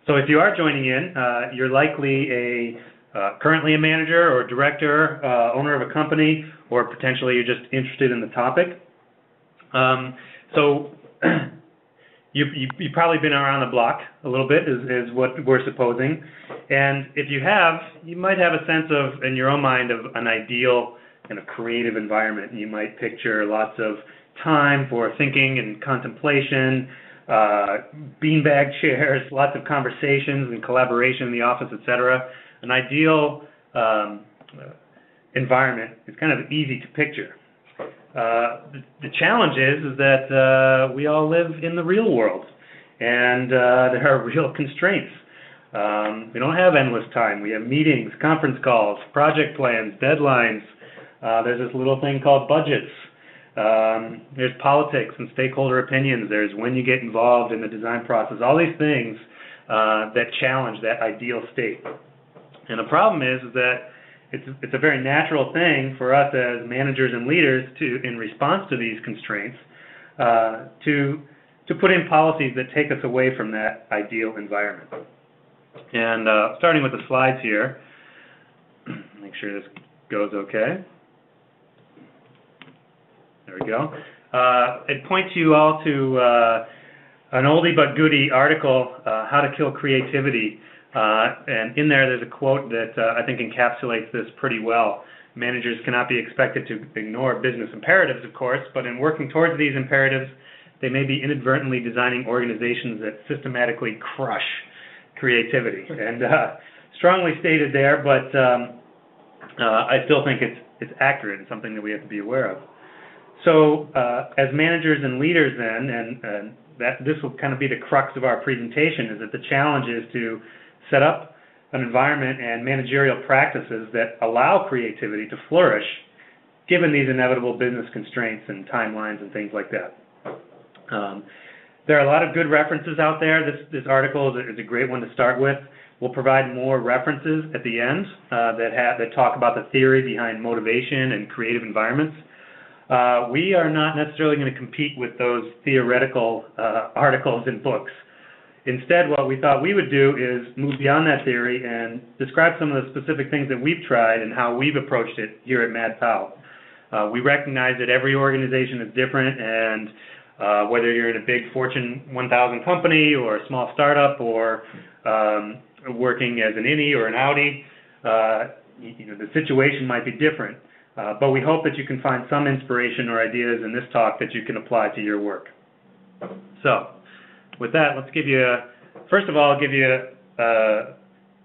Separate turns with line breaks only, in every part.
So if you are joining in, you're likely currently a manager or director, owner of a company, or potentially you're just interested in the topic. So you've probably been around the block a little bit, is what we're supposing. And if you have, you might have a sense of, in your own mind, of an ideal kind of creative environment. You might picture lots of time for thinking and contemplation, beanbag chairs, lots of conversations and collaboration in the office, etc. An ideal environment is kind of easy to picture. The challenge is that we all live in the real world, and there are real constraints. We don't have endless time. We have meetings, conference calls, project plans, deadlines. There's this little thing called budgets. There's politics and stakeholder opinions. There's when you get involved in the design process. All these things that challenge that ideal state. And the problem is that it's a very natural thing for us as managers and leaders to, in response to these constraints, to put in policies that take us away from that ideal environment. And starting with the slides here, make sure this goes okay. There we go. I'd point you all to an oldie but goodie article, How to Kill Creativity. And in there's a quote that I think encapsulates this pretty well. Managers cannot be expected to ignore business imperatives, of course, but in working towards these imperatives, they may be inadvertently designing organizations that systematically crush creativity. And strongly stated there, but I still think it's accurate and something that we have to be aware of. So as managers and leaders then, and this will kind of be the crux of our presentation, is that the challenge is to set up an environment and managerial practices that allow creativity to flourish given these inevitable business constraints and timelines and things like that. There are a lot of good references out there. This article is a great one to start with. We'll provide more references at the end that talk about the theory behind motivation and creative environments. We are not necessarily going to compete with those theoretical articles and books. Instead, what we thought we would do is move beyond that theory and describe some of the specific things that we've tried and how we've approached it here at Mad Pow. We recognize that every organization is different, and whether you're in a big Fortune 1000 company or a small startup or working as an innie or an outie, the situation might be different. But we hope that you can find some inspiration or ideas in this talk that you can apply to your work. So, with that, let's first of all,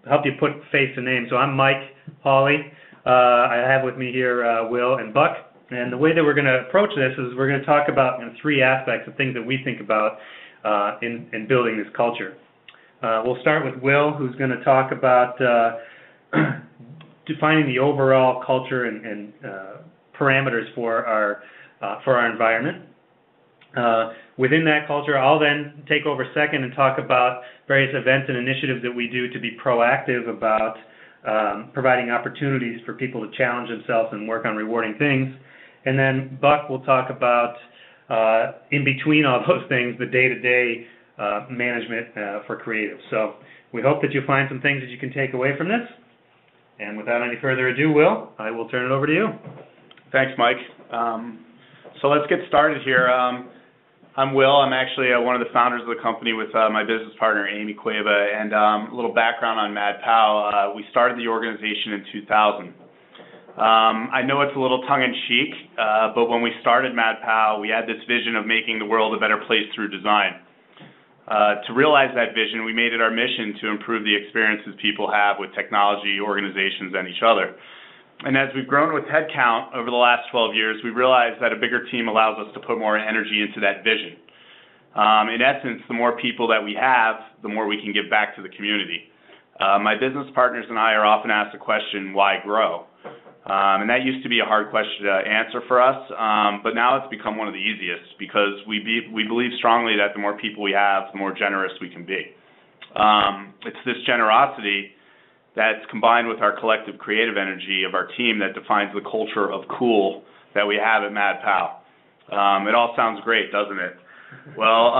help you put face to name. So I'm Mike Hawley. I have with me here Will and Buck. And the way that we're going to approach this is we're going to talk about three aspects of things that we think about in building this culture. We'll start with Will, who's going to talk about defining the overall culture and parameters for our environment. Within that culture, I'll then take over second and talk about various events and initiatives that we do to be proactive about providing opportunities for people to challenge themselves and work on rewarding things. And then Buck will talk about, in between all those things, the day-to-day management for creatives. So we hope that you find some things that you can take away from this. And without any further ado, Will, I will turn it over to you.
Thanks, Mike. So let's get started here. I'm Will. I'm actually one of the founders of the company with my business partner, Amy Cueva. And a little background on Mad Pow. We started the organization in 2000. I know it's a little tongue-in-cheek, but when we started Mad Pow, we had this vision of making the world a better place through design. To realize that vision, we made it our mission to improve the experiences people have with technology, organizations, and each other. And as we've grown with headcount over the last 12 years, we realized that a bigger team allows us to put more energy into that vision. In essence, the more people that we have, the more we can give back to the community. My business partners and I are often asked the question, why grow? And that used to be a hard question to answer for us, but now it's become one of the easiest because we believe strongly that the more people we have, the more generous we can be. It's this generosity that's combined with our collective creative energy of our team that defines the culture of cool that we have at Mad Pow. It all sounds great, doesn't it? Well,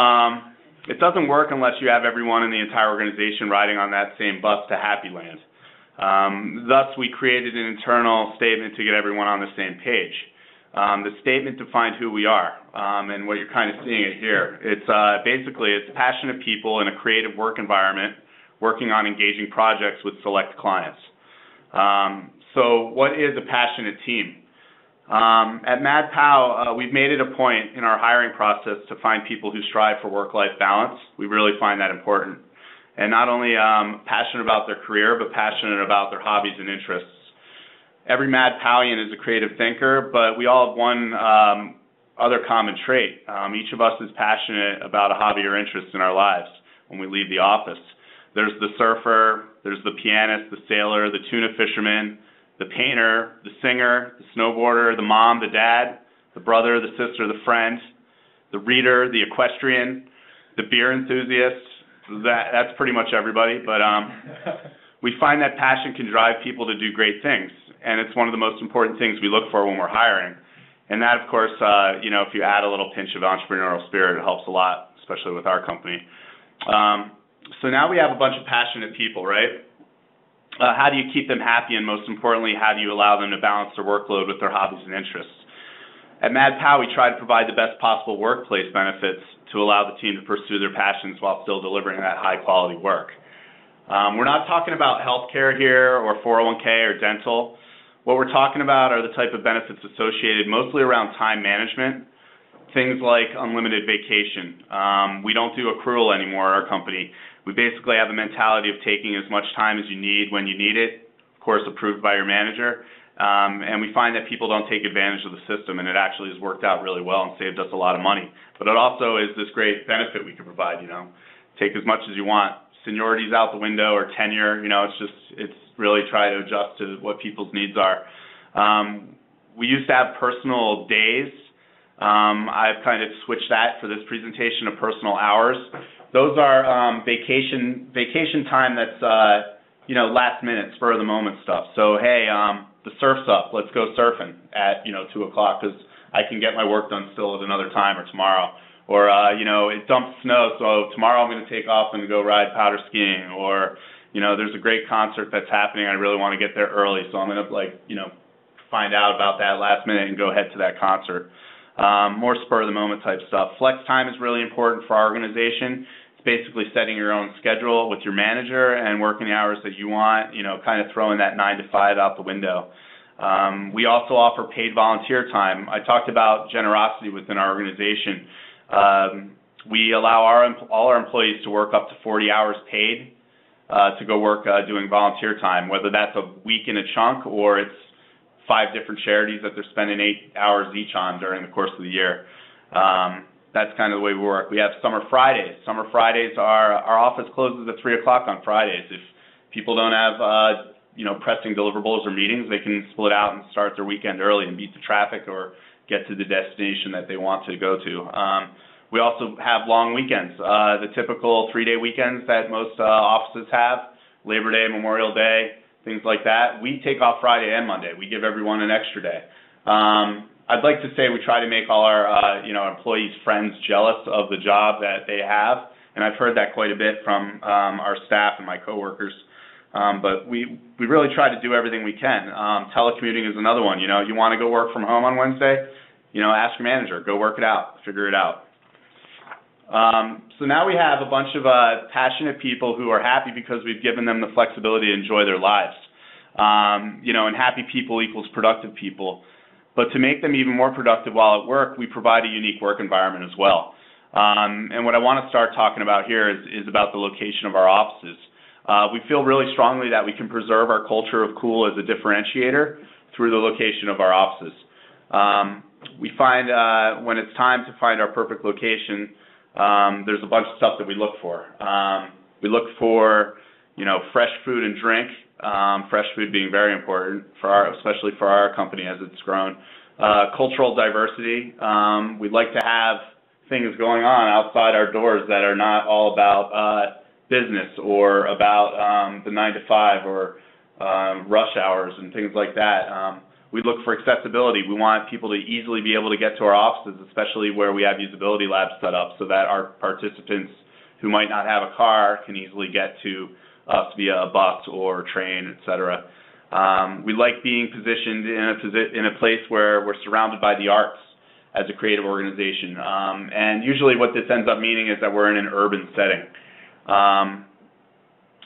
it doesn't work unless you have everyone in the entire organization riding on that same bus to Happy Land. Thus, we created an internal statement to get everyone on the same page. The statement defined who we are, and what you're kind of seeing it here. It's basically, it's passionate people in a creative work environment working on engaging projects with select clients. So what is a passionate team? At Mad Pow, we've made it a point in our hiring process to find people who strive for work-life balance. We really find that important. And not only passionate about their career, but passionate about their hobbies and interests. Every Mad Powian is a creative thinker, but we all have one other common trait. Each of us is passionate about a hobby or interest in our lives when we leave the office. There's the surfer, there's the pianist, the sailor, the tuna fisherman, the painter, the singer, the snowboarder, the mom, the dad, the brother, the sister, the friend, the reader, the equestrian, the beer enthusiast. That's pretty much everybody, but we find that passion can drive people to do great things, and it's one of the most important things we look for when we're hiring. And that, of course, if you add a little pinch of entrepreneurial spirit, it helps a lot, especially with our company. So now we have a bunch of passionate people, right? How do you keep them happy, and most importantly, how do you allow them to balance their workload with their hobbies and interests? At Mad Pow, we try to provide the best possible workplace benefits to allow the team to pursue their passions while still delivering that high-quality work. We're not talking about healthcare here or 401k or dental. What we're talking about are the type of benefits associated mostly around time management, things like unlimited vacation. We don't do accrual anymore at our company. We basically have a mentality of taking as much time as you need when you need it, of course approved by your manager. And we find that people don't take advantage of the system, and it actually has worked out really well and saved us a lot of money. But it also is this great benefit we can provide, Take as much as you want. Seniority's out the window, or tenure, it's really try to adjust to what people's needs are. We used to have personal days. I've kind of switched that for this presentation to personal hours. Those are vacation time that's last minute, spur of the moment stuff. So hey, the surf's up, let's go surfing at 2 o'clock because I can get my work done still at another time, or tomorrow. Or it dumps snow, so tomorrow I'm going to take off and go ride powder skiing. Or there's a great concert that's happening, I really want to get there early, so I'm going to find out about that last minute and go head to that concert. More spur of the moment type stuff. Flex time is really important for our organization. It's basically setting your own schedule with your manager and working the hours that you want, kind of throwing that 9 to 5 out the window. We also offer paid volunteer time. I talked about generosity within our organization. We allow all our employees to work up to 40 hours paid to go work doing volunteer time, whether that's a week in a chunk or it's 5 different charities that they're spending 8 hours each on during the course of the year. That's kind of the way we work. We have Summer Fridays. Summer Fridays, our office closes at 3 o'clock on Fridays. If people don't have pressing deliverables or meetings, they can split out and start their weekend early and beat the traffic or get to the destination that they want to go to. We also have long weekends, the typical 3-day weekends that most offices have, Labor Day, Memorial Day, things like that. We take off Friday and Monday. We give everyone an extra day. I'd like to say we try to make all our employees' friends jealous of the job that they have, and I've heard that quite a bit from our staff and my coworkers. But we really try to do everything we can. Telecommuting is another one. You want to go work from home on Wednesday? Ask your manager. Go work it out. Figure it out. So now we have a bunch of passionate people who are happy because we've given them the flexibility to enjoy their lives. And happy people equals productive people. But to make them even more productive while at work, we provide a unique work environment as well. And what I want to start talking about here is about the location of our offices. We feel really strongly that we can preserve our culture of cool as a differentiator through the location of our offices. We find when it's time to find our perfect location, there's a bunch of stuff that we look for. We look for, fresh food and drink, fresh food being very important, especially for our company as it's grown. Cultural diversity. We'd like to have things going on outside our doors that are not all about business or about the 9 to 5 or rush hours and things like that. We look for accessibility. We want people to easily be able to get to our offices, especially where we have usability labs set up so that our participants who might not have a car can easily get to us via a bus or train, etc. We like being positioned in a place where we're surrounded by the arts as a creative organization. And usually what this ends up meaning is that we're in an urban setting.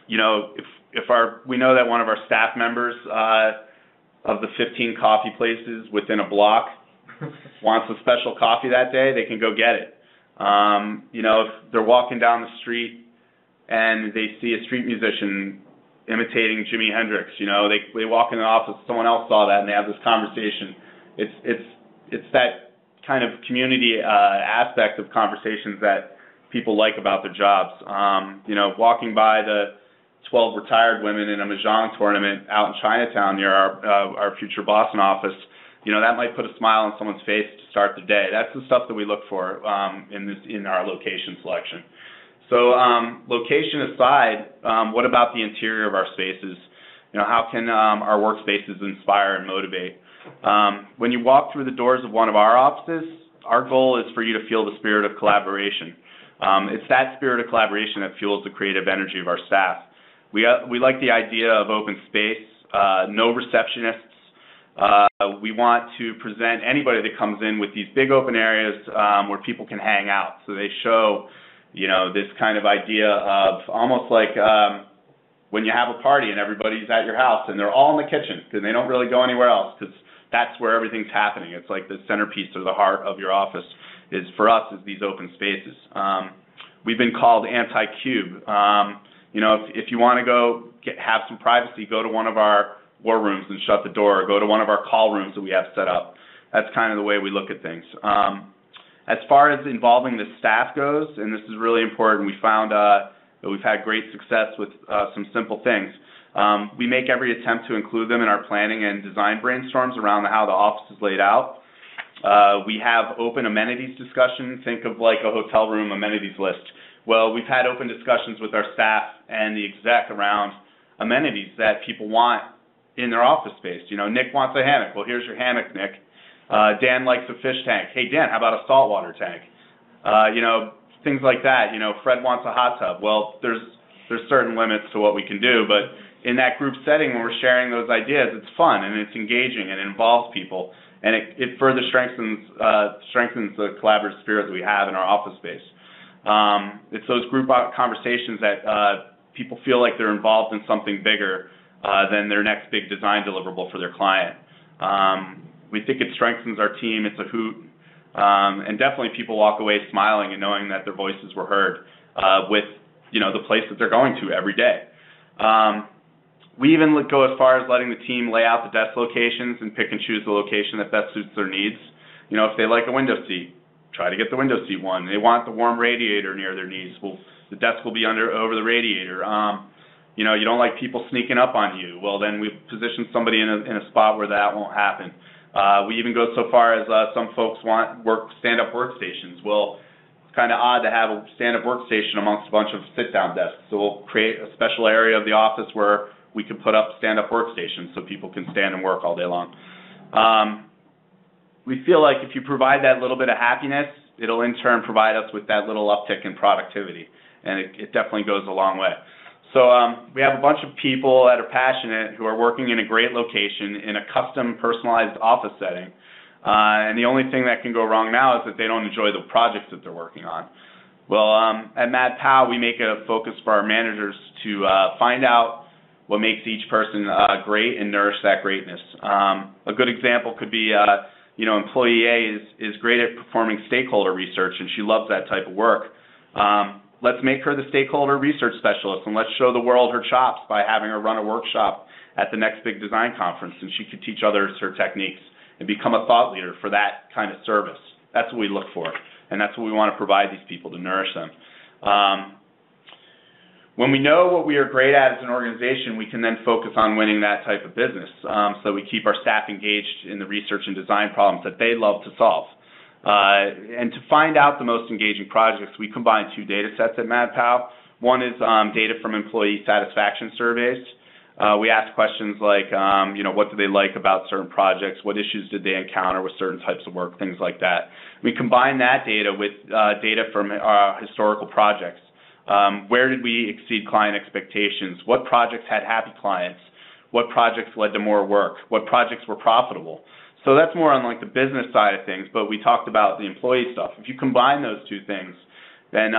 You know, we know that one of our staff members of the 15 coffee places within a block wants a special coffee that day, they can go get it. You know, if they're walking down the street and they see a street musician imitating Jimi Hendrix, you know, they walk in the office, someone else saw that, and they have this conversation. It's that kind of community aspect of conversations that people like about their jobs. You know, walking by the 12 retired women in a mahjong tournament out in Chinatown near our future Boston office, you know, that might put a smile on someone's face to start the day. That's the stuff that we look for in our location selection. So location aside, what about the interior of our spaces? You know, how can our workspaces inspire and motivate? When you walk through the doors of one of our offices, our goal is for you to feel the spirit of collaboration. It's that spirit of collaboration that fuels the creative energy of our staff. We like the idea of open space, no receptionists. We want to present anybody that comes in with these big open areas where people can hang out. So they show, you know, this kind of idea of almost like when you have a party and everybody's at your house and they're all in the kitchen because they don't really go anywhere else because that's where everything's happening. It's like the centerpiece or the heart of your office is, for us, is these open spaces. We've been called anti-cube. You know, if you want to go have some privacy, go to one of our war rooms and shut the door, or go to one of our call rooms that we have set up. That's kind of the way we look at things. As far as involving the staff goes, and this is really important, we found that we've had great success with some simple things. We make every attempt to include them in our planning and design brainstorms around how the office is laid out. We have open amenities discussion. Think of like a hotel room amenities list. Well, we've had open discussions with our staff and the exec around amenities that people want in their office space. You know, Nick wants a hammock. Well, here's your hammock, Nick. Dan likes a fish tank. Hey, Dan, how about a saltwater tank? You know, things like that. You know, Fred wants a hot tub. Well, there's certain limits to what we can do, but in that group setting when we're sharing those ideas, it's fun and it's engaging and it involves people, and it further strengthens the collaborative spirit that we have in our office space. It's those group conversations that people feel like they're involved in something bigger than their next big design deliverable for their client. We think it strengthens our team. It's a hoot. And definitely people walk away smiling and knowing that their voices were heard with, you know, the place that they're going to every day. We even go as far as letting the team lay out the desk locations and pick and choose the location that best suits their needs. You know, if they like a window seat, try to get the window seat one. They want the warm radiator near their knees. Well, the desk will be over the radiator. You know, you don't like people sneaking up on you. Well, then we position somebody in a spot where that won't happen. We even go so far as some folks want stand-up workstations. Well, it's kind of odd to have a stand-up workstation amongst a bunch of sit-down desks. So we'll create a special area of the office where we can put up stand-up workstations so people can stand and work all day long. We feel like if you provide that little bit of happiness, it'll in turn provide us with that little uptick in productivity, and it definitely goes a long way. So we have a bunch of people that are passionate who are working in a great location in a custom personalized office setting, and the only thing that can go wrong now is that they don't enjoy the projects that they're working on. Well, at Mad Pow, we make it a focus for our managers to find out what makes each person great and nourish that greatness. A good example could be, you know, employee A is great at performing stakeholder research, and she loves that type of work. Let's make her the stakeholder research specialist, and let's show the world her chops by having her run a workshop at the next big design conference, and she could teach others her techniques and become a thought leader for that kind of service. That's what we look for, and that's what we want to provide these people to nourish them. When we know what we are great at as an organization, we can then focus on winning that type of business, so we keep our staff engaged in the research and design problems that they love to solve. And to find out the most engaging projects, we combine two data sets at Mad Pow. One is data from employee satisfaction surveys. We ask questions like, you know, what do they like about certain projects? What issues did they encounter with certain types of work? Things like that. We combine that data with data from historical projects. Where did we exceed client expectations? What projects had happy clients? What projects led to more work? What projects were profitable? So that's more on like the business side of things, but we talked about the employee stuff. If you combine those two things, then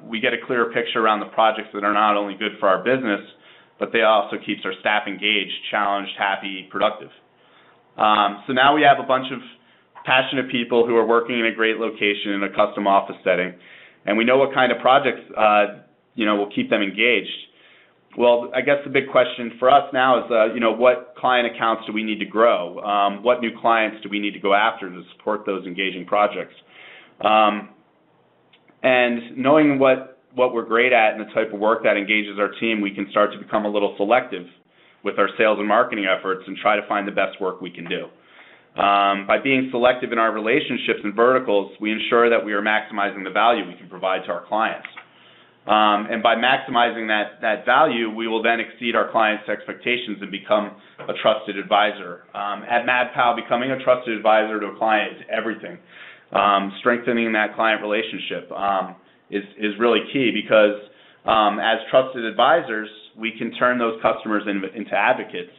we get a clearer picture around the projects that are not only good for our business, but they also keeps our staff engaged, challenged, happy, productive. So now we have a bunch of passionate people who are working in a great location in a custom office setting, and we know what kind of projects will keep them engaged. Well, I guess the big question for us now is, what client accounts do we need to grow? What new clients do we need to go after to support those engaging projects? And knowing what we're great at and the type of work that engages our team, we can start to become a little selective with our sales and marketing efforts and try to find the best work we can do. By being selective in our relationships and verticals, we ensure that we are maximizing the value we can provide to our clients. And by maximizing that value, we will then exceed our clients' expectations and become a trusted advisor. At Mad Pow, becoming a trusted advisor to a client is everything. Strengthening that client relationship is really key because as trusted advisors, we can turn those customers into advocates.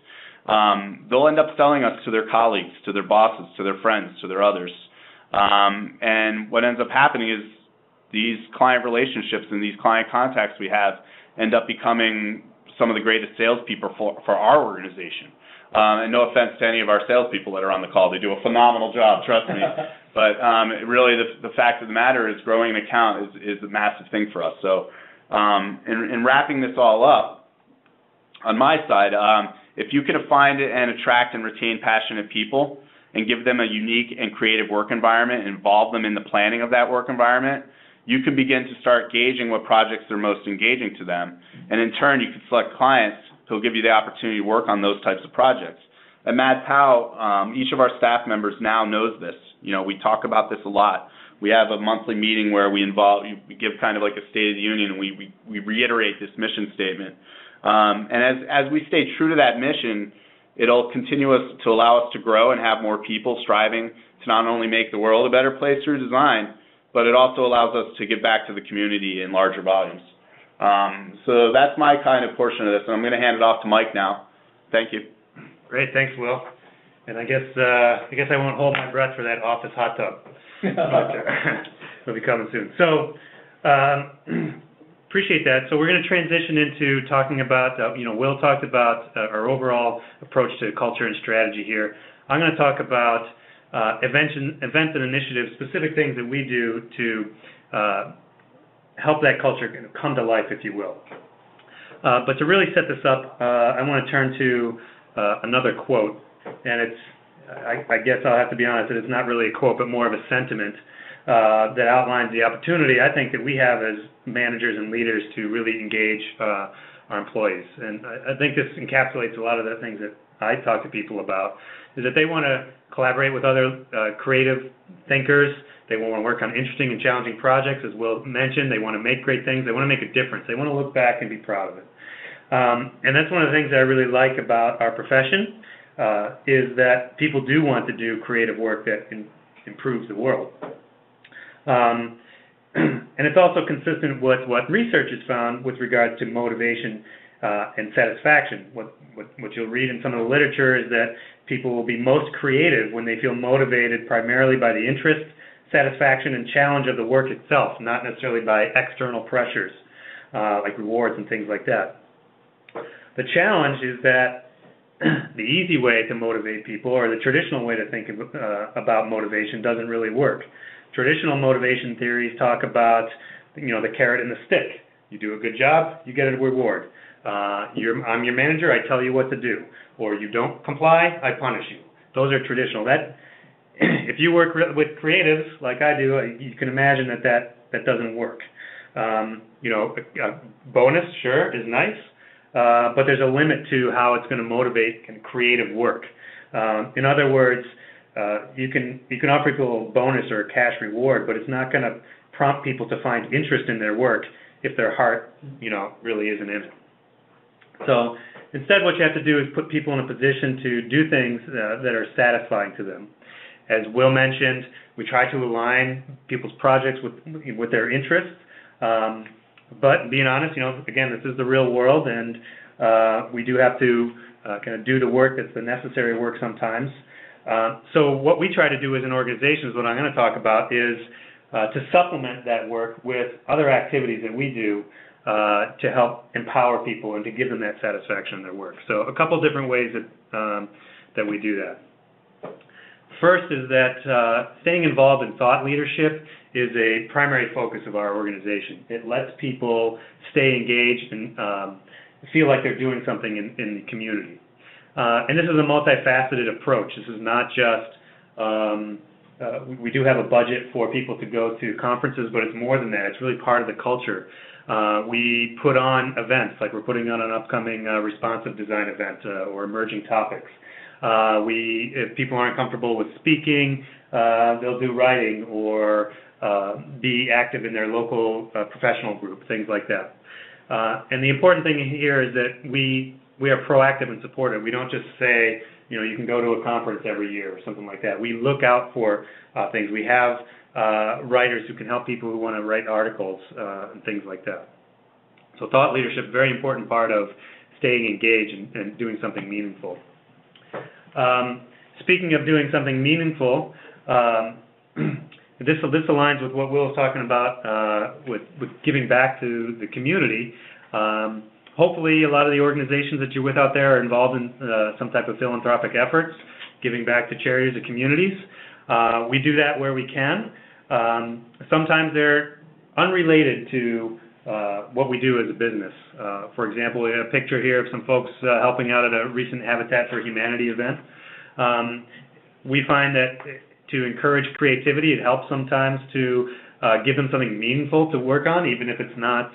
They'll end up selling us to their colleagues, to their bosses, to their friends, to their others. And what ends up happening is these client relationships and these client contacts we have end up becoming some of the greatest salespeople for our organization. And no offense to any of our salespeople that are on the call. They do a phenomenal job, trust me. But really the fact of the matter is growing an account is a massive thing for us. So in wrapping this all up, on my side, if you can find and attract and retain passionate people and give them a unique and creative work environment and involve them in the planning of that work environment, you can begin to start gauging what projects are most engaging to them. And in turn, you can select clients who will give you the opportunity to work on those types of projects. At Mad Pow, each of our staff members now knows this. We talk about this a lot. We have a monthly meeting where we give kind of like a State of the Union, and we reiterate this mission statement. And as we stay true to that mission, it'll continue to allow us to grow and have more people striving to not only make the world a better place through design, but it also allows us to give back to the community in larger volumes. So that's my kind of portion of this, and I'm going to hand it off to Mike now. Thank you.
Great, thanks, Will. And I guess I won't hold my breath for that office hot tub. It'll be coming soon. So appreciate that. So we're going to transition into talking about, Will talked about our overall approach to culture and strategy here. I'm going to talk about events and initiatives, specific things that we do to help that culture come to life, if you will. But to really set this up, I want to turn to another quote, and I guess I'll have to be honest that it's not really a quote, but more of a sentiment that outlines the opportunity I think that we have as managers and leaders to really engage our employees. And I think this encapsulates a lot of the things that I talk to people about, is that they want to collaborate with other creative thinkers. They want to work on interesting and challenging projects, as Will mentioned. They want to make great things. They want to make a difference. They want to look back and be proud of it. And that's one of the things that I really like about our profession, is that people do want to do creative work that improves the world. And it's also consistent with what research has found with regards to motivation and satisfaction. What you'll read in some of the literature is that people will be most creative when they feel motivated primarily by the interest, satisfaction, and challenge of the work itself, not necessarily by external pressures like rewards and things like that. The challenge is that the easy way to motivate people, or the traditional way to think about motivation, doesn't really work. Traditional motivation theories talk about, the carrot and the stick. You do a good job, you get a reward. I'm your manager, I tell you what to do. Or you don't comply, I punish you. Those are traditional. If you work with creatives like I do, you can imagine that doesn't work. A bonus, sure, is nice, but there's a limit to how it's going to motivate creative work. In other words, you can offer people a bonus or a cash reward, but it's not going to prompt people to find interest in their work if their heart, really isn't in it. So instead, what you have to do is put people in a position to do things that are satisfying to them. As Will mentioned, we try to align people's projects with their interests. But being honest, again, this is the real world, and we do have to kind of do the work that's the necessary work sometimes. So what we try to do as an organization is what I'm going to talk about is to supplement that work with other activities that we do to help empower people and to give them that satisfaction in their work. So a couple different ways that we do that. First is that staying involved in thought leadership is a primary focus of our organization. It lets people stay engaged and feel like they're doing something in the community. And this is a multifaceted approach. This is not just, we do have a budget for people to go to conferences, but it's more than that. It's really part of the culture. We put on events, like we're putting on an upcoming responsive design event or emerging topics. If people aren't comfortable with speaking, they'll do writing or be active in their local professional group, things like that. And the important thing here is that we are proactive and supportive. We don't just say, you can go to a conference every year or something like that. We look out for things. We have writers who can help people who want to write articles and things like that. So thought leadership, very important part of staying engaged and doing something meaningful. Speaking of doing something meaningful, this aligns with what Will was talking about with giving back to the community. Hopefully a lot of the organizations that you're with out there are involved in some type of philanthropic efforts, giving back to charities and communities. We do that where we can. Sometimes they're unrelated to what we do as a business. For example, we have a picture here of some folks helping out at a recent Habitat for Humanity event. We find that to encourage creativity, it helps sometimes to give them something meaningful to work on, even if it's not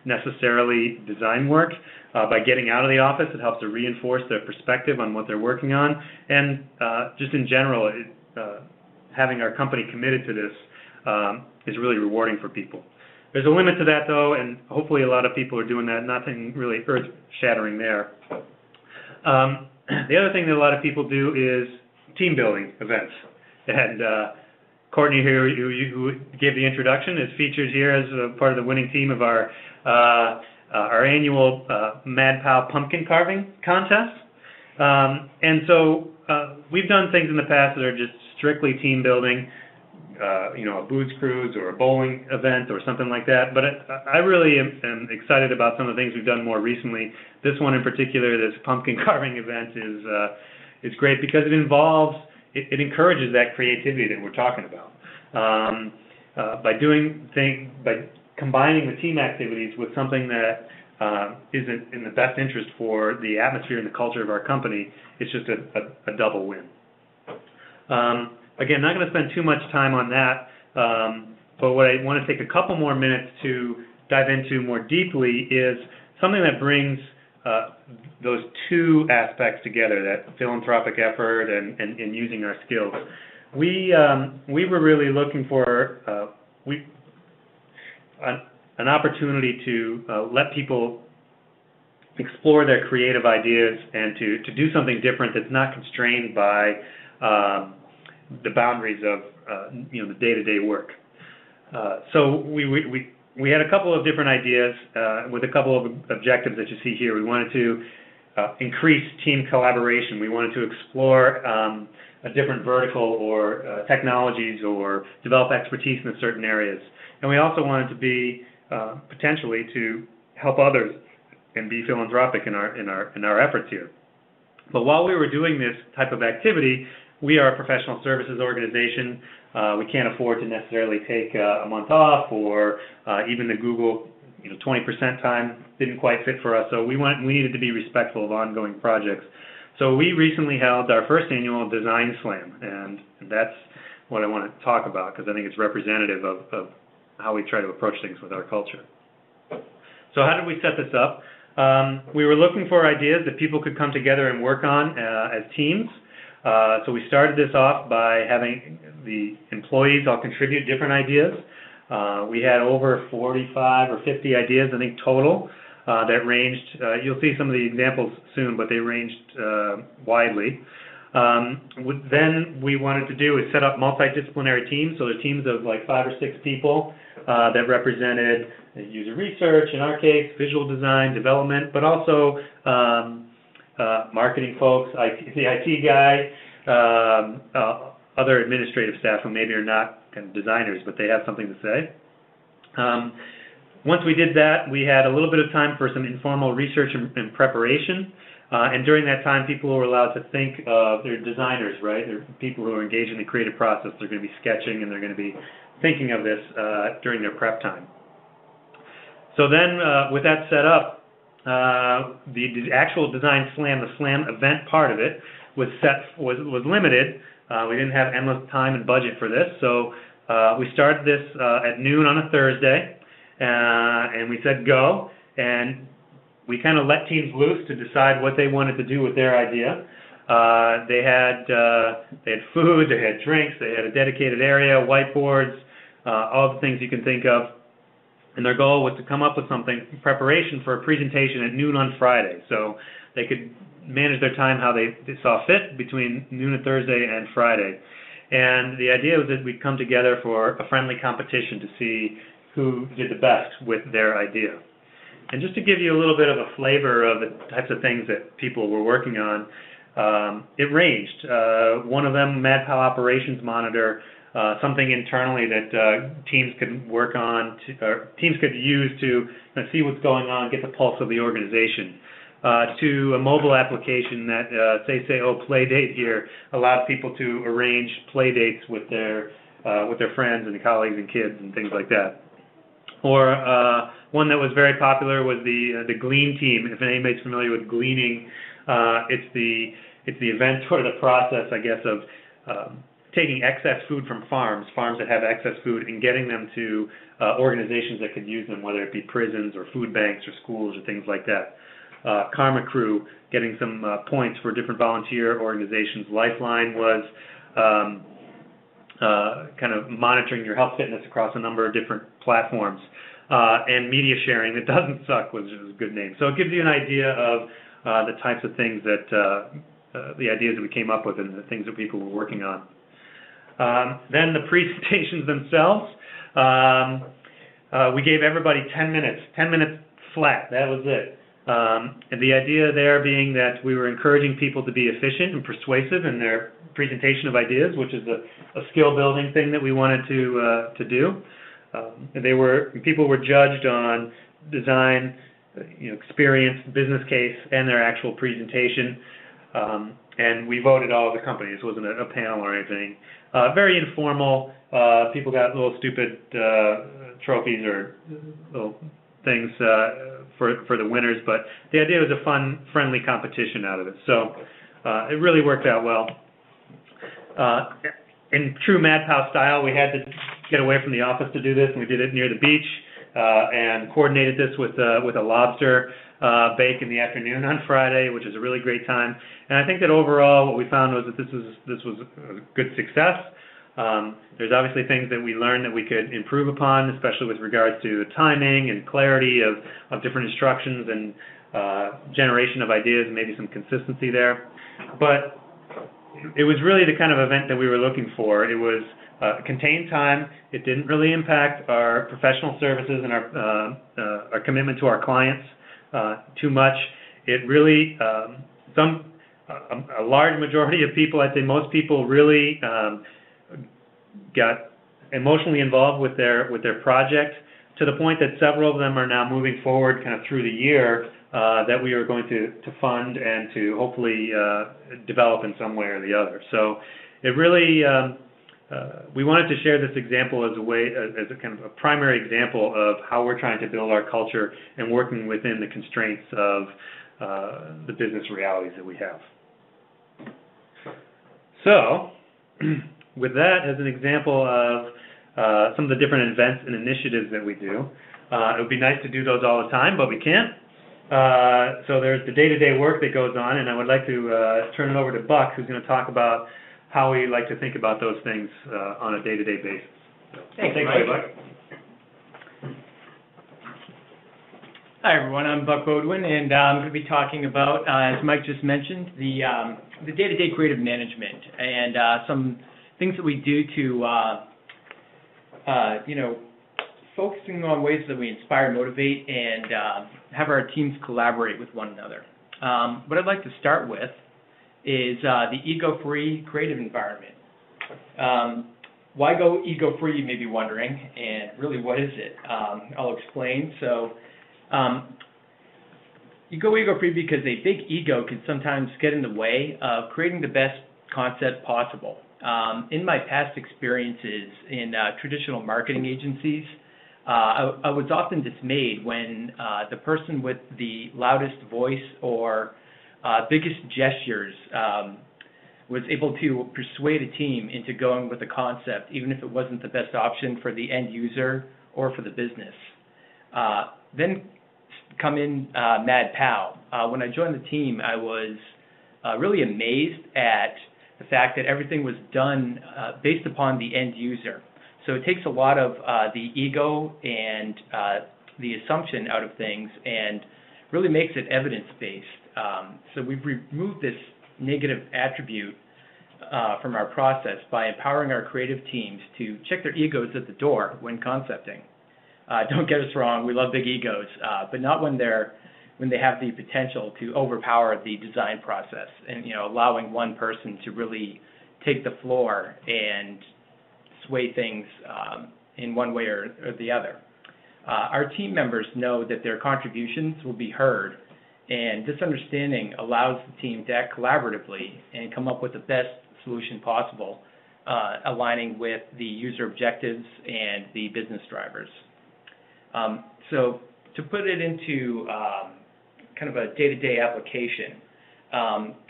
necessarily design work. By getting out of the office, it helps to reinforce their perspective on what they're working on. And just in general, having our company committed to this is really rewarding for people. There's a limit to that, though, and hopefully a lot of people are doing that. Nothing really earth-shattering there. The other thing that a lot of people do is team-building events. And Courtney here, who gave the introduction, is featured here as a part of the winning team of our annual Mad Pow pumpkin carving contest. And so we've done things in the past that are just strictly team-building, a booze cruise or a bowling event or something like that. But I really am excited about some of the things we've done more recently. This one in particular, this pumpkin carving event, is great because it involves, it encourages that creativity that we're talking about. By combining the team activities with something that isn't in the best interest for the atmosphere and the culture of our company, it's just a double win. Again, not going to spend too much time on that, but what I want to take a couple more minutes to dive into more deeply is something that brings those two aspects together, that philanthropic effort and using our skills. We were really looking for an opportunity to let people explore their creative ideas and to do something different that's not constrained by the boundaries of the day-to-day work. So we had a couple of different ideas with a couple of objectives that you see here. We wanted to increase team collaboration. We wanted to explore a different vertical or technologies or develop expertise in certain areas. And we also wanted to be potentially to help others and be philanthropic in our efforts here. But while we were doing this type of activity, we are a professional services organization. We can't afford to necessarily take a month off, or even the Google 20% time didn't quite fit for us. So we needed to be respectful of ongoing projects. So we recently held our first annual Design Slam, and that's what I want to talk about because I think it's representative of how we try to approach things with our culture. So how did we set this up? We were looking for ideas that people could come together and work on as teams. So we started this off by having the employees all contribute different ideas. We had over 45 or 50 ideas, I think, total that ranged. You'll see some of the examples soon, but they ranged widely. Then we wanted to do is set up multidisciplinary teams. So they're teams of like 5 or 6 people that represented user research, in our case, visual design, development, but also marketing folks, the IT guy, other administrative staff who maybe are not kind of designers, but they have something to say. Once we did that, we had a little bit of time for some informal research and preparation. And during that time, people were allowed to think of, they're designers, right? They're people who are engaged in the creative process. They're going to be sketching and they're going to be thinking of this during their prep time. So then, with that set up, the actual design slam, the slam event part of it, was limited. We didn't have endless time and budget for this, so we started this at noon on a Thursday, and we said go, and we kind of let teams loose to decide what they wanted to do with their idea. They had food, they had drinks, they had a dedicated area, whiteboards, all the things you can think of. And their goal was to come up with something, preparation for a presentation at noon on Friday. So they could manage their time how they saw fit between noon of Thursday and Friday. And the idea was that we'd come together for a friendly competition to see who did the best with their idea. And just to give you a little bit of a flavor of the types of things that people were working on, it ranged. One of them, Mad Pow Operations Monitor, something internally that teams could work on, or teams could use to see what's going on, get the pulse of the organization. To a mobile application that, say Playdate here, allowed people to arrange play dates with their friends and colleagues and kids and things like that. Or one that was very popular was the Glean team. If anybody's familiar with gleaning, it's the event or the process, I guess, of taking excess food from farms that have excess food, and getting them to organizations that could use them, whether it be prisons or food banks or schools or things like that. Karma Crew, getting some points for different volunteer organizations. Lifeline was kind of monitoring your health fitness across a number of different platforms. And Media Sharing That Doesn't Suck was a good name. So it gives you an idea of the types of things that, the ideas that we came up with and the things that people were working on. Then the presentations themselves, we gave everybody 10 minutes flat. That was it. And the idea there being that we were encouraging people to be efficient and persuasive in their presentation of ideas, which is a skill building thing that we wanted to do. People were judged on design, experience, business case, and their actual presentation. And we voted all of the companies. It wasn't a panel or anything. Very informal. People got little stupid trophies or little things for the winners, but the idea was a fun, friendly competition out of it. So it really worked out well. In true Mad Pow style, we had to get away from the office to do this, and we did it near the beach and coordinated this with a lobster bake in the afternoon on Friday, which is a really great time. And I think that overall what we found was that this was a good success. There's obviously things that we learned that we could improve upon, especially with regards to timing and clarity of different instructions and generation of ideas, and maybe some consistency there. But it was really the kind of event that we were looking for. It was contained time. It didn't really impact our professional services and our commitment to our clients too much. It really, a large majority of people, I'd say most people, really got emotionally involved with their project, to the point that several of them are now moving forward kind of through the year that we are going to fund and to hopefully develop in some way or the other. So it really, we wanted to share this example as a kind of a primary example of how we're trying to build our culture and working within the constraints of the business realities that we have. So, with that as an example of some of the different events and initiatives that we do, it would be nice to do those all the time, but we can't. So there's the day-to-day work that goes on, and I would like to turn it over to Buck, who's going to talk about how we like to think about those things on a day-to-day basis.
Thanks,
Take it
Mike.
away, Buck.
Hi everyone, I'm Buck Beaudoin, and I'm going to be talking about, as Mike just mentioned, the day-to-day creative management and some things that we do to, focusing on ways that we inspire, motivate, and have our teams collaborate with one another. What I'd like to start with is the ego-free creative environment. Why go ego-free, you may be wondering, and really what is it? I'll explain. So, you go ego-free because a big ego can sometimes get in the way of creating the best concept possible. In my past experiences in traditional marketing agencies, I was often dismayed when the person with the loudest voice or biggest gestures was able to persuade a team into going with a concept, even if it wasn't the best option for the end user or for the business. Then come in Mad Pow. When I joined the team, I was really amazed at the fact that everything was done based upon the end user. So it takes a lot of the ego and the assumption out of things and really makes it evidence-based. So we've removed this negative attribute from our process by empowering our creative teams to check their egos at the door when concepting. Don't get us wrong, we love big egos, but not when they have the potential to overpower the design process and allowing one person to really take the floor and sway things in one way or the other. Our team members know that their contributions will be heard, and this understanding allows the team to act collaboratively and come up with the best solution possible, aligning with the user objectives and the business drivers. So to put it into kind of a day-to-day application,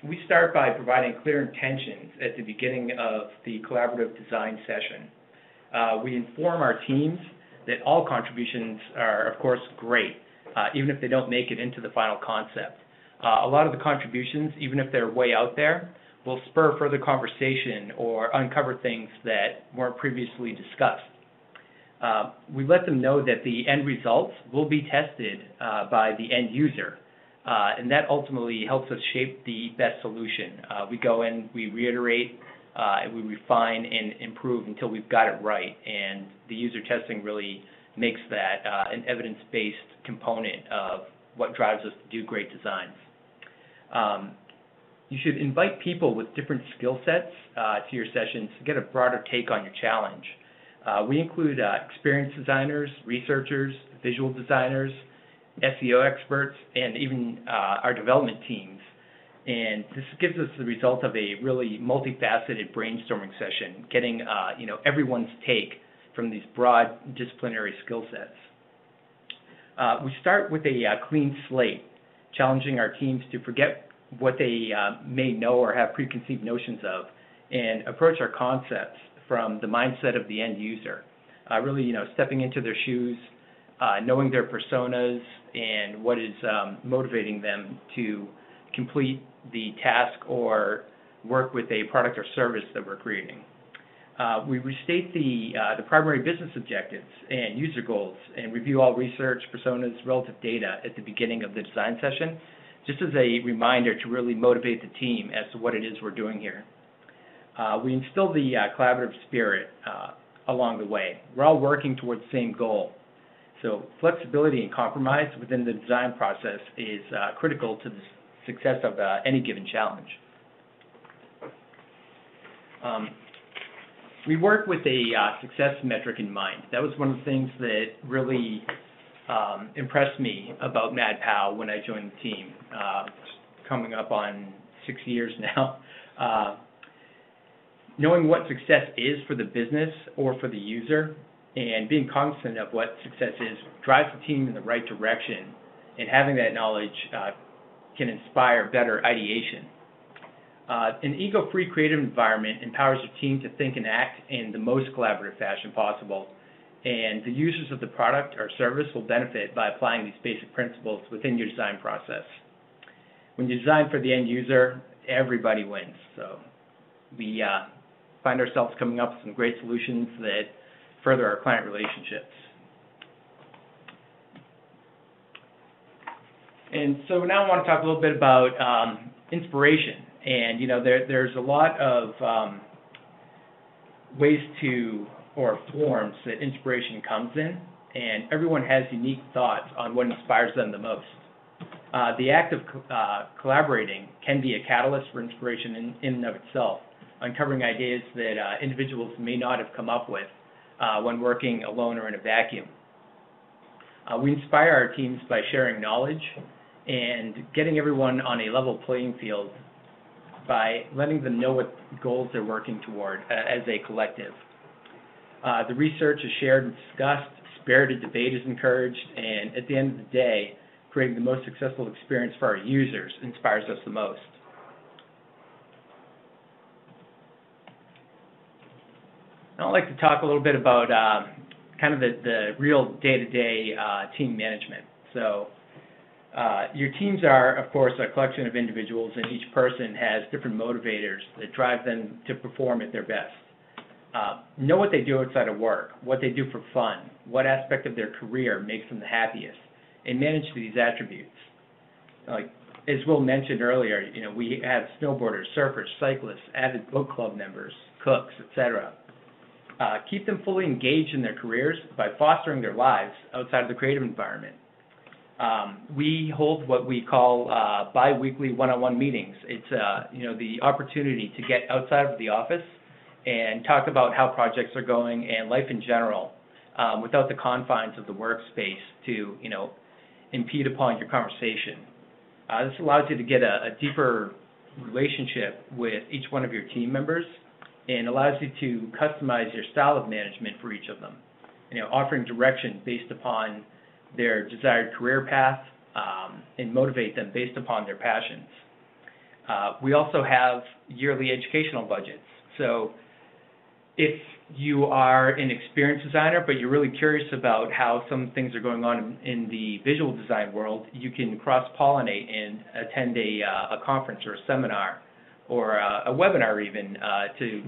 we start by providing clear intentions at the beginning of the collaborative design session. We inform our teams that all contributions are, of course, great, even if they don't make it into the final concept. A lot of the contributions, even if they're way out there, will spur further conversation or uncover things that weren't previously discussed. We let them know that the end results will be tested by the end user, and that ultimately helps us shape the best solution. We go in, we reiterate, and we refine and improve until we've got it right, and the user testing really makes that an evidence-based component of what drives us to do great designs. You should invite people with different skill sets to your sessions to get a broader take on your challenge. We include experienced designers, researchers, visual designers, SEO experts, and even our development teams. And this gives us the result of a really multifaceted brainstorming session, getting everyone's take from these broad disciplinary skill sets. We start with a clean slate, challenging our teams to forget what they may know or have preconceived notions of, and approach our concepts from the mindset of the end user. Really, stepping into their shoes, knowing their personas and what is motivating them to complete the task or work with a product or service that we're creating. We restate the primary business objectives and user goals and review all research, personas, relative data at the beginning of the design session, just as a reminder to really motivate the team as to what it is we're doing here. We instill the collaborative spirit along the way. We're all working towards the same goal. So flexibility and compromise within the design process is critical to the success of any given challenge. We work with a success metric in mind. That was one of the things that really impressed me about Mad Pow when I joined the team, coming up on 6 years now. Knowing what success is for the business or for the user and being cognizant of what success is drives the team in the right direction, and having that knowledge can inspire better ideation. An ego-free creative environment empowers your team to think and act in the most collaborative fashion possible, and the users of the product or service will benefit by applying these basic principles within your design process. When you design for the end user, everybody wins. So we find ourselves coming up with some great solutions that further our client relationships. And so now I want to talk a little bit about inspiration. And, there's a lot of ways or forms that inspiration comes in, and everyone has unique thoughts on what inspires them the most. The act of collaborating can be a catalyst for inspiration in and of itself, uncovering ideas that individuals may not have come up with when working alone or in a vacuum. We inspire our teams by sharing knowledge and getting everyone on a level playing field by letting them know what goals they're working toward as a collective. The research is shared and discussed, spirited debate is encouraged, and at the end of the day, creating the most successful experience for our users inspires us the most. Now I'd like to talk a little bit about kind of the real day-to-day team management. So your teams are, of course, a collection of individuals, and each person has different motivators that drive them to perform at their best. Know what they do outside of work, what they do for fun, what aspect of their career makes them the happiest, and manage these attributes. Like, as Will mentioned earlier, we have snowboarders, surfers, cyclists, avid book club members, cooks, etc. Keep them fully engaged in their careers by fostering their lives outside of the creative environment. We hold what we call bi-weekly one-on-one meetings. It's the opportunity to get outside of the office and talk about how projects are going and life in general, without the confines of the workspace to impede upon your conversation. This allows you to get a deeper relationship with each one of your team members, and allows you to customize your style of management for each of them, offering direction based upon their desired career path, and motivate them based upon their passions. We also have yearly educational budgets. So if you are an experienced designer, but you're really curious about how some things are going on in the visual design world, you can cross-pollinate and attend a conference or a seminar or a webinar even to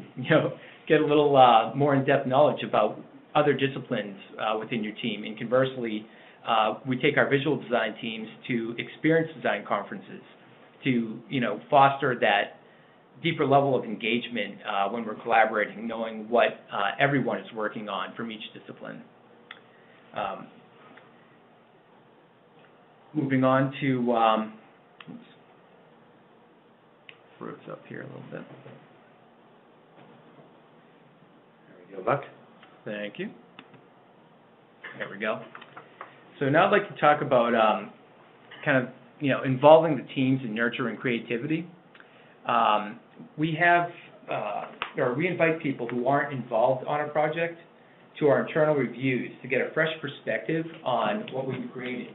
get a little more in-depth knowledge about other disciplines within your team. And conversely, we take our visual design teams to experience design conferences to foster that deeper level of engagement when we're collaborating, knowing what everyone is working on from each discipline. Moving on to roots up here a little bit. There we go, Buck. Thank you. There we go. So now I'd like to talk about involving the teams in nurturing creativity. We invite people who aren't involved on a project to our internal reviews to get a fresh perspective on what we've created.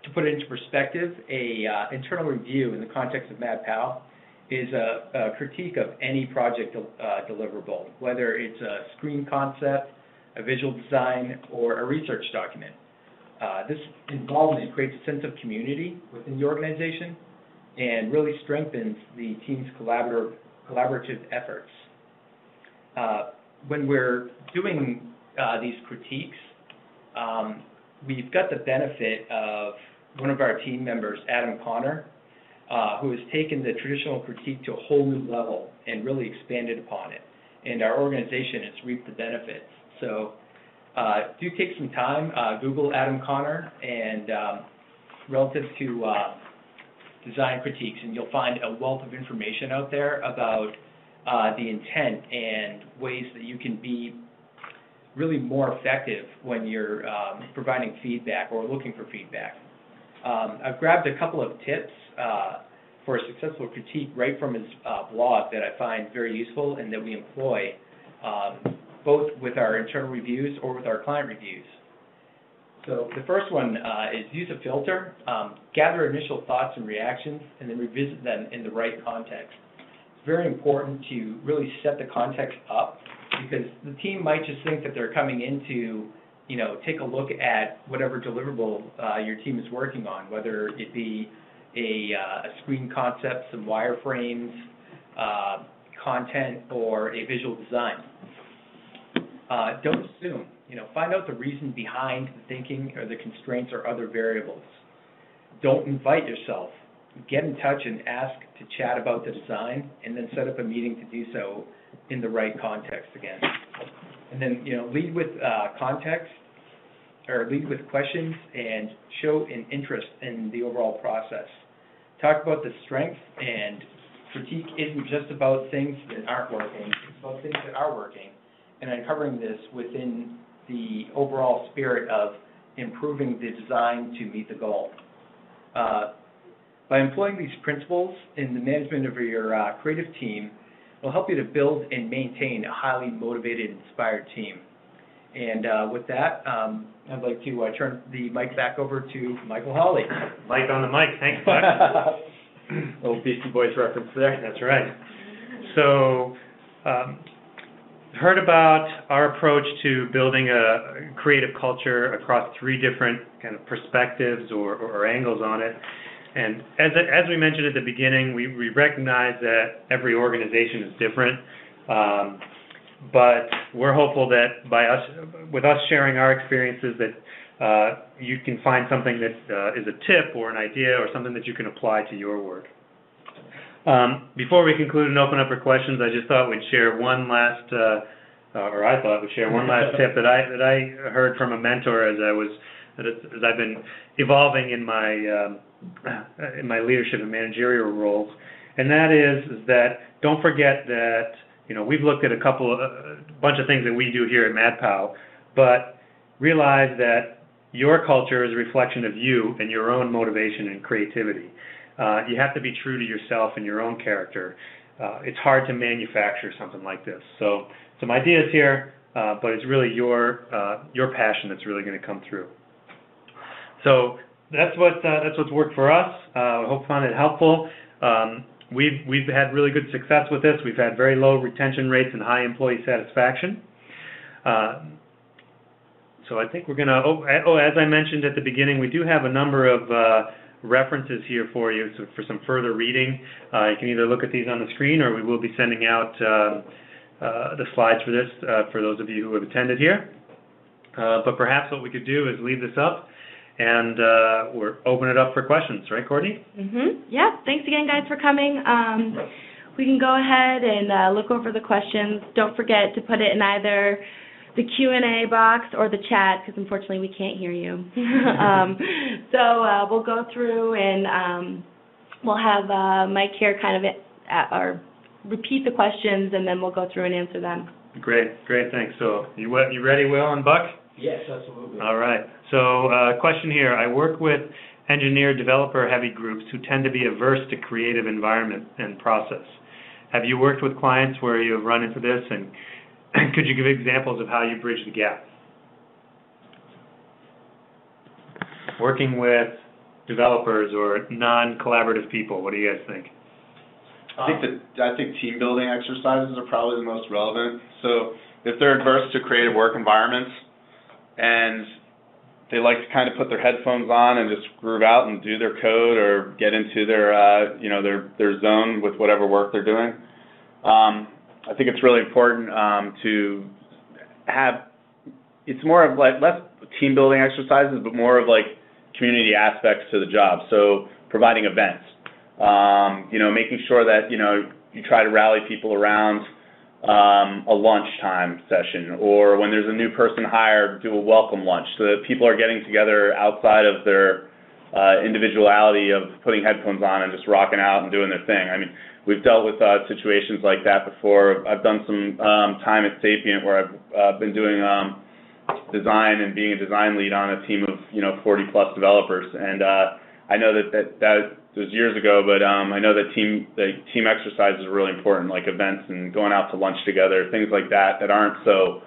To put it into perspective, a internal review in the context of Mad Pow is a critique of any project deliverable, whether it's a screen concept, a visual design, or a research document. This involvement creates a sense of community within the organization and really strengthens the team's collaborative efforts. When we're doing these critiques, we've got the benefit of one of our team members, Adam Connor, who has taken the traditional critique to a whole new level and really expanded upon it. And our organization has reaped the benefits. So do take some time, Google Adam Connor and relative to design critiques, and you'll find a wealth of information out there about the intent and ways that you can be really more effective when you're providing feedback or looking for feedback. I've grabbed a couple of tips for a successful critique right from his blog that I find very useful and that we employ both with our internal reviews or with our client reviews. So the first one is use a filter, gather initial thoughts and reactions, and then revisit them in the right context. It's very important to really set the context up, because the team might just think that they're coming in to, take a look at whatever deliverable your team is working on, whether it be a screen concept, some wireframes, content, or a visual design. Don't assume. Find out the reason behind the thinking or the constraints or other variables. don't invite yourself. Get in touch and ask to chat about the design, and then set up a meeting to do so in the right context again. And then, lead with context, or lead with questions, and show an interest in the overall process. Talk about the strengths, and critique isn't just about things that aren't working, it's about things that are working, and uncovering this within the overall spirit of improving the design to meet the goal. By employing these principles in the management of your creative team, it will help you to build and maintain a highly motivated, inspired team. And with that, I'd like to turn the mic back over to Michael Hawley.
Mike on the mic. Thanks, Buck.
Little Beastie Boys reference there.
That's right. So, heard about our approach to building a creative culture across 3 different kind of perspectives or angles on it. And as we mentioned at the beginning, we recognize that every organization is different, but we're hopeful that with us sharing our experiences, that you can find something that is a tip or an idea or something that you can apply to your work. Before we conclude and open up for questions, I just thought we'd share one last, tip that I heard from a mentor as I've been evolving in my leadership and managerial roles, and that is that don't forget that we've looked at a bunch of things that we do here at Mad Pow, but realize that your culture is a reflection of you and your own motivation and creativity. You have to be true to yourself and your own character. It's hard to manufacture something like this. So some ideas here, but it's really your passion that's really going to come through. So that's what's worked for us. I hope you found it helpful. We've had really good success with this. We've had very low retention rates and high employee satisfaction. So I think we're going to, as I mentioned at the beginning, we do have a number of references here for you for some further reading. You can either look at these on the screen, or we will be sending out the slides for this for those of you who have attended here. But perhaps what we could do is leave this up, and we're open it up for questions, right, Courtney?
Yeah. Thanks again, guys, for coming. We can go ahead and look over the questions. Don't forget to put it in either the Q&A box or the chat, because unfortunately we can't hear you. So we'll go through, and we'll have Mike here kind of repeat the questions, and then we'll go through and answer them.
Great, thanks. So you ready, Will and Buck?
Yes, absolutely.
All right. So question here. I work with engineer developer heavy groups who tend to be averse to creative environment and process. Have you worked with clients where you have run into this, and could you give examples of how you bridge the gap? Working with developers or non-collaborative people, what do you guys think?
I think team building exercises are probably the most relevant. So if they're adverse to creative work environments and they like to kind of put their headphones on and just groove out and do their code or get into their zone with whatever work they're doing, I think it's really important to have, it's more of like less team building exercises, but more of like community aspects to the job. So providing events, making sure that, you try to rally people around a lunchtime session, or when there's a new person hired, do a welcome lunch so that people are getting together outside of their individuality of putting headphones on and just rocking out and doing their thing. I mean, we've dealt with situations like that before. I've done some time at Sapient where I've been doing design and being a design lead on a team of 40 plus developers, and I know that was years ago, but I know that team exercises are really important, like events and going out to lunch together, things like that aren't so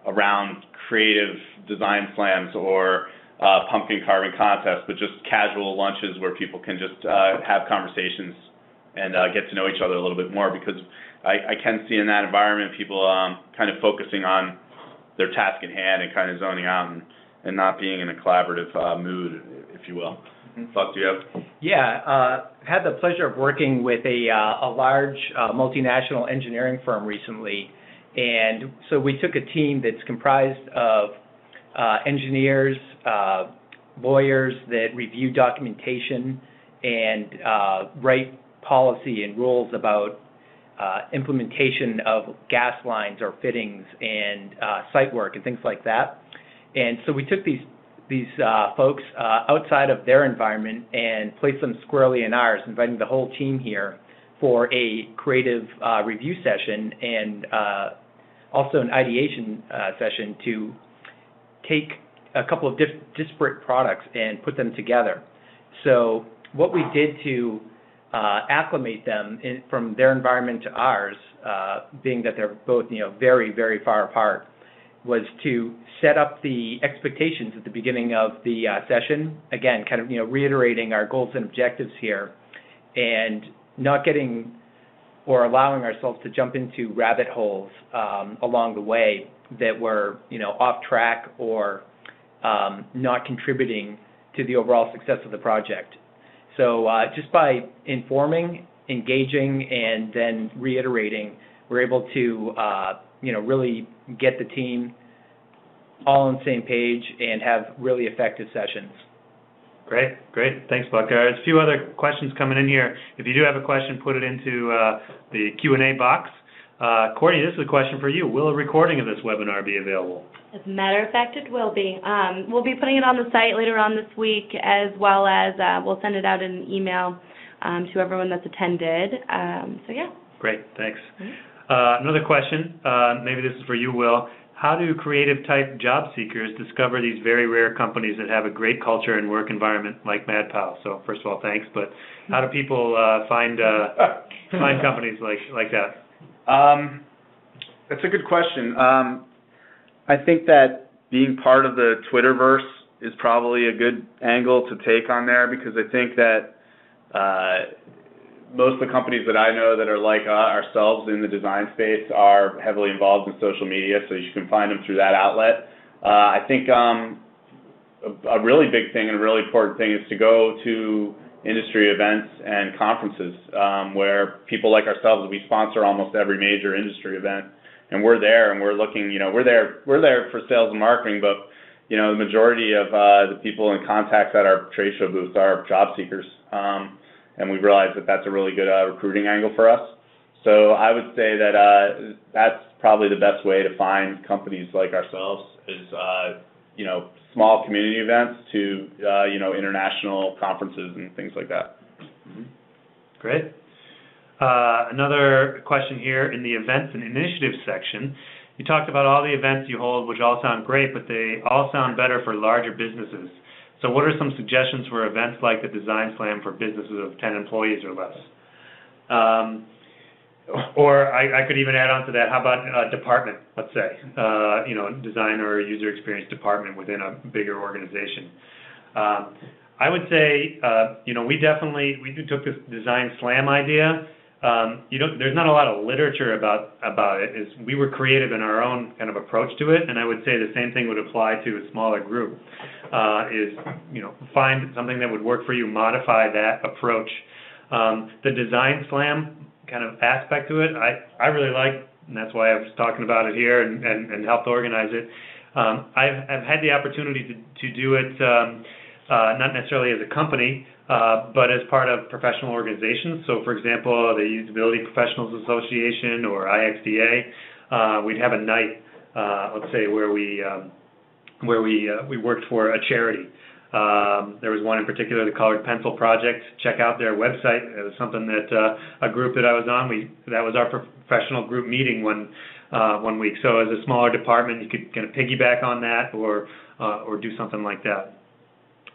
around creative design slams or pumpkin carving contests, but just casual lunches where people can just have conversations and get to know each other a little bit more, because I can see in that environment people kind of focusing on their task at hand and kind of zoning out and not being in a collaborative mood, if you will. Buck, do you have?
Yeah, had the pleasure of working with a large multinational engineering firm recently, and so we took a team that's comprised of engineers, lawyers that review documentation and write policy and rules about implementation of gas lines or fittings and site work and things like that. And so we took these folks outside of their environment and placed them squarely in ours, inviting the whole team here for a creative review session and also an ideation session to take a couple of disparate products and put them together. So what we did to acclimate them from their environment to ours, being that they're both very, very far apart, was to set up the expectations at the beginning of the session. Again, kind of reiterating our goals and objectives here, and not getting or allowing ourselves to jump into rabbit holes along the way that were off track or not contributing to the overall success of the project. So just by informing, engaging, and then reiterating, we're able to really get the team all on the same page and have really effective sessions.
Great. Thanks, Buck. There's a few other questions coming in here. If you do have a question, put it into the Q&A box. Courtney, this is a question for you. Will a recording of this webinar be available?
As a matter of fact, it will be. We'll be putting it on the site later on this week, as well as we'll send it out in an email to everyone that's attended. So, yeah.
Great, thanks. Another question, maybe this is for you, Will. How do creative-type job seekers discover these very rare companies that have a great culture and work environment like Mad Pow? So, first of all, thanks. But how do people find companies like that?
That's a good question. I think that being part of the Twitterverse is probably a good angle to take on there, because I think that most of the companies that I know that are like ourselves in the design space are heavily involved in social media, so you can find them through that outlet. I think a really big thing and a really important thing is to go to industry events and conferences where people like ourselves, we sponsor almost every major industry event, and we're there and we're looking, we're there for sales and marketing, but the majority of the people in contacts at our trade show booths are job seekers. And we've realized that that's a really good recruiting angle for us. So I would say that that's probably the best way to find companies like ourselves is, small community events to, international conferences and things like that.
Mm-hmm. Great. Another question here in the events and initiatives section. You talked about all the events you hold, which all sound great, but they all sound better for larger businesses. So what are some suggestions for events like the Design Slam for businesses of 10 employees or less? Or I could even add on to that, how about a department, let's say, design or user experience department within a bigger organization. I would say, we took this Design Slam idea. There's not a lot of literature about it. We were creative in our own kind of approach to it, and I would say the same thing would apply to a smaller group. Find something that would work for you, modify that approach. The Design Slam kind of aspect to it, I really like, and that's why I was talking about it here and helped organize it. I've had the opportunity to do it, not necessarily as a company, but as part of professional organizations. So, for example, the Usability Professionals Association or IXDA, we'd have a night, let's say, where we worked for a charity. There was one in particular, the Colored Pencil Project. Check out their website. It was something that a group that I was on, that was our professional group meeting one week. So, as a smaller department, you could kind of piggyback on that or do something like that.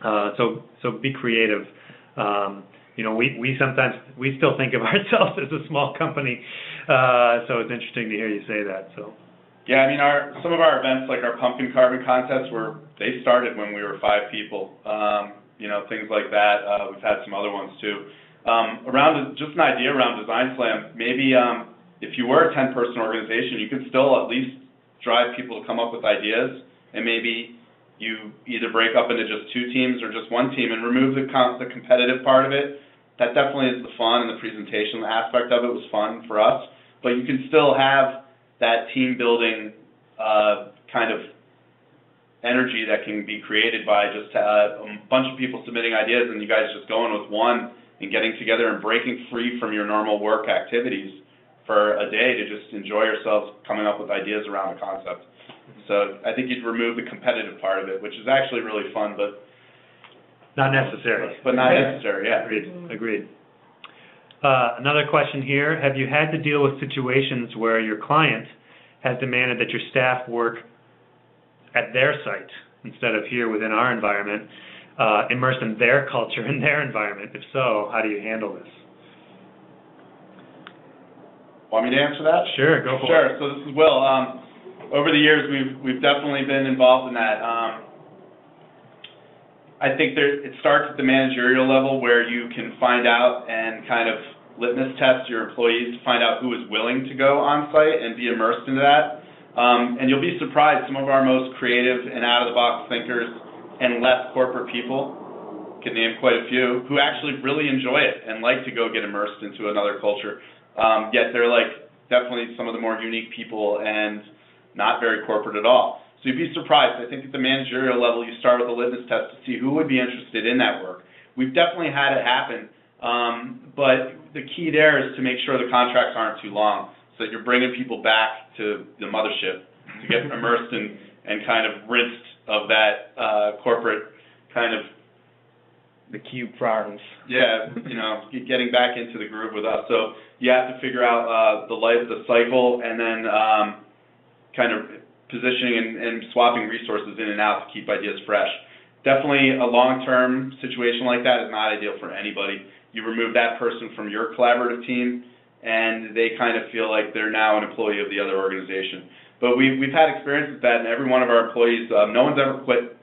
So be creative. We still think of ourselves as a small company, so it's interesting to hear you say that. So.
Yeah, I mean, some of our events, like our pumpkin carving contests, they started when we were 5 people. Things like that. We've had some other ones too. Just an idea around Design Slam. Maybe if you were a 10-person organization, you could still at least drive people to come up with ideas, and maybe you either break up into just 2 teams or just 1 team and remove the competitive part of it. That definitely is the fun, and the presentation aspect of it was fun for us. But you can still have that team building kind of energy that can be created by just a bunch of people submitting ideas and you guys just going with one and getting together and breaking free from your normal work activities for a day to just enjoy yourselves coming up with ideas around a concept. So I think you'd remove the competitive part of it, which is actually really fun, but
not necessary.
But not necessary, yeah.
Agreed. Another question here. Have you had to deal with situations where your client has demanded that your staff work at their site instead of here within our environment, immersed in their culture and their environment? If so, how do you handle this?
Want me to answer that?
Sure, go for it.
Sure. So this is Will. Over the years, we've definitely been involved in that. I think it starts at the managerial level where you can find out and kind of litmus test your employees to find out who is willing to go on site and be immersed into that. And you'll be surprised, some of our most creative and out-of-the-box thinkers and less corporate people, can name quite a few, who actually really enjoy it and like to go get immersed into another culture. Yet they're like definitely some of the more unique people and not very corporate at all. So you'd be surprised. I think at the managerial level, you start with a litmus test to see who would be interested in that work. We've definitely had it happen, but the key there is to make sure the contracts aren't too long, so that you're bringing people back to the mothership to get immersed and kind of rinsed of that corporate kind of
the cube farms.
Yeah, getting back into the groove with us. So you have to figure out the life of the cycle, and then kind of positioning and swapping resources in and out to keep ideas fresh. Definitely a long-term situation like that is not ideal for anybody. You remove that person from your collaborative team, and they kind of feel like they're now an employee of the other organization. But we've had experience with that, and every one of our employees, no one's ever quit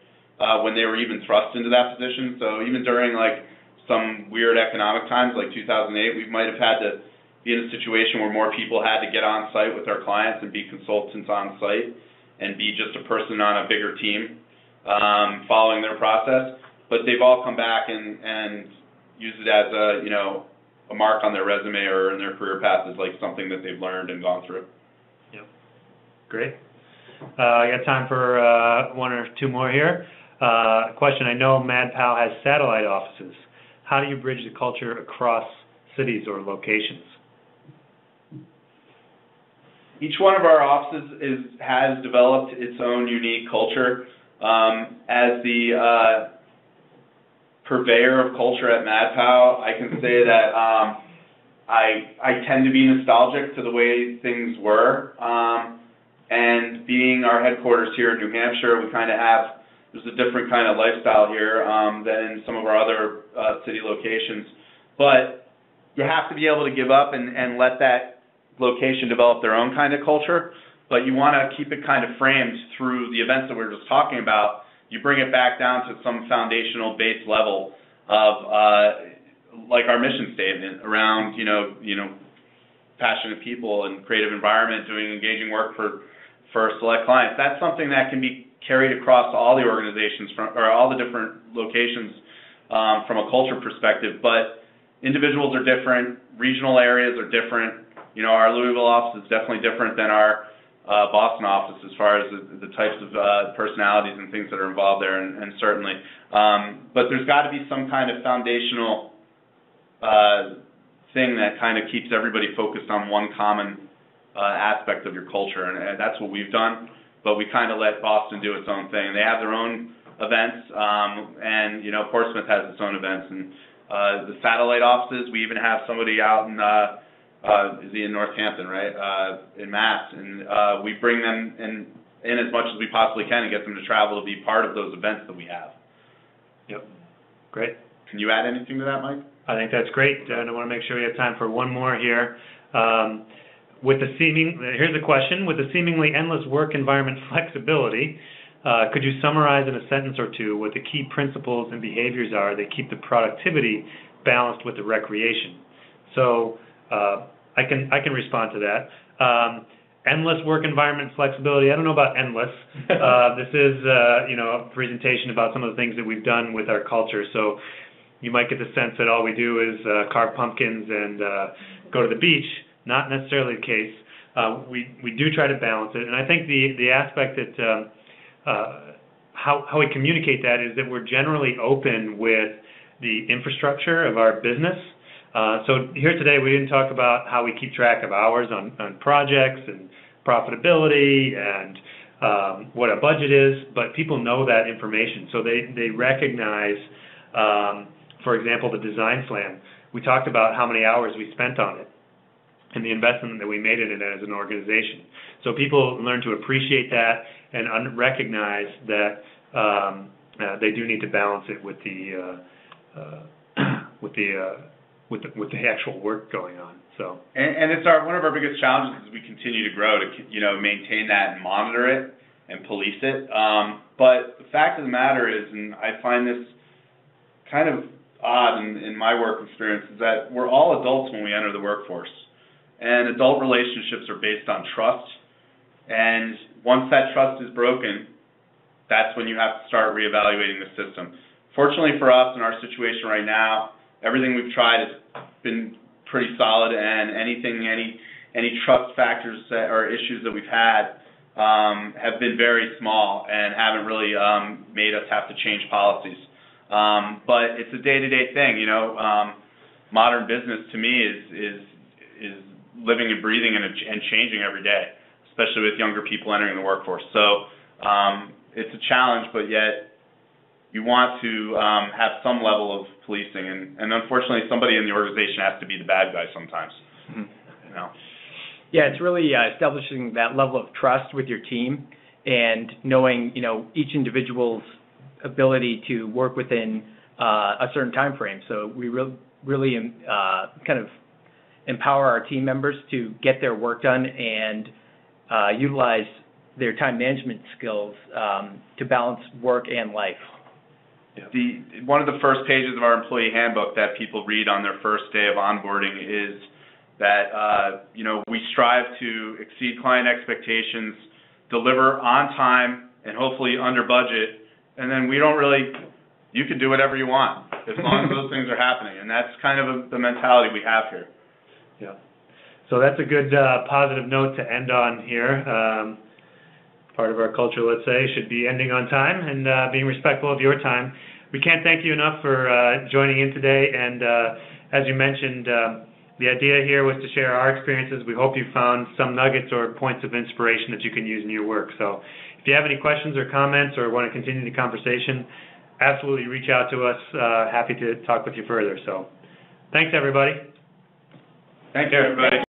when they were even thrust into that position. So even during like some weird economic times like 2008, we might have had to be in a situation where more people had to get on site with our clients and be consultants on site and be just a person on a bigger team following their process. But they've all come back and used it as a mark on their resume or in their career path as like something that they've learned and gone through.
Yep. Great. I got time for one or two more here. Question, I know Mad Pow has satellite offices. How do you bridge the culture across cities or locations?
Each one of our offices has developed its own unique culture. As the purveyor of culture at Mad Pow, I can say that I tend to be nostalgic to the way things were. And being our headquarters here in New Hampshire, we kind of have, there's a different kind of lifestyle here than in some of our other city locations. But you have to be able to give up and let that location develop their own kind of culture, but you want to keep it kind of framed through the events that we were just talking about. You bring it back down to some foundational base level of like our mission statement around passionate people and creative environment, doing engaging work for select clients. That's something that can be carried across all the organizations or all the different locations from a culture perspective, but individuals are different, regional areas are different. Our Louisville office is definitely different than our Boston office as far as the types of personalities and things that are involved there, and certainly. But there's got to be some kind of foundational thing that kind of keeps everybody focused on one common aspect of your culture, and that's what we've done. But we kind of let Boston do its own thing. They have their own events, and Portsmouth has its own events, and the satellite offices. We even have somebody out in is he in Northampton, right? In Mass, and we bring them in as much as we possibly can and get them to travel to be part of those events that we have.
Yep. Great.
Can you add anything to that, Mike?
I think that's great, and I want to make sure we have time for one more here. Here's a question: with the seemingly endless work environment flexibility, could you summarize in a sentence or two what the key principles and behaviors are that keep the productivity balanced with the recreation? So I can respond to that. Endless work environment flexibility. I don't know about endless. This is a presentation about some of the things that we've done with our culture. So you might get the sense that all we do is carve pumpkins and go to the beach. Not necessarily the case. We do try to balance it, and I think the aspect that how we communicate that is that we're generally open with the infrastructure of our business. So here today we didn't talk about how we keep track of hours on projects and profitability and what a budget is, but people know that information. So they recognize, for example, the design plan. We talked about how many hours we spent on it and the investment that we made in it as an organization. So people learn to appreciate that and recognize that they do need to balance it with the actual work going on. So
and it's one of our biggest challenges as we continue to grow to maintain that and monitor it and police it. But the fact of the matter is, and I find this kind of odd in my work experience, is that we're all adults when we enter the workforce, and adult relationships are based on trust. And once that trust is broken, that's when you have to start reevaluating the system. Fortunately for us in our situation right now, everything we've tried has been pretty solid, and any trust factors or issues that we've had have been very small and haven't really made us have to change policies. But it's a day-to-day thing, Modern business to me is living and breathing and changing every day, especially with younger people entering the workforce. So it's a challenge, but yet you want to have some level of policing, and unfortunately somebody in the organization has to be the bad guy sometimes. Mm-hmm.
Yeah, it's really establishing that level of trust with your team and knowing, each individual's ability to work within a certain time frame. So we really kind of empower our team members to get their work done and utilize their time management skills to balance work and life.
One of the first pages of our employee handbook that people read on their first day of onboarding is that we strive to exceed client expectations, deliver on time, and hopefully under budget. And then you can do whatever you want as long as those things are happening. And that's kind of the mentality we have here.
Yeah. So that's a good positive note to end on here. Part of our culture, let's say, should be ending on time and being respectful of your time. We can't thank you enough for joining in today. And as you mentioned, the idea here was to share our experiences. We hope you found some nuggets or points of inspiration that you can use in your work. So if you have any questions or comments or want to continue the conversation, absolutely reach out to us. Happy to talk with you further. So thanks, everybody.
Thank you, everybody.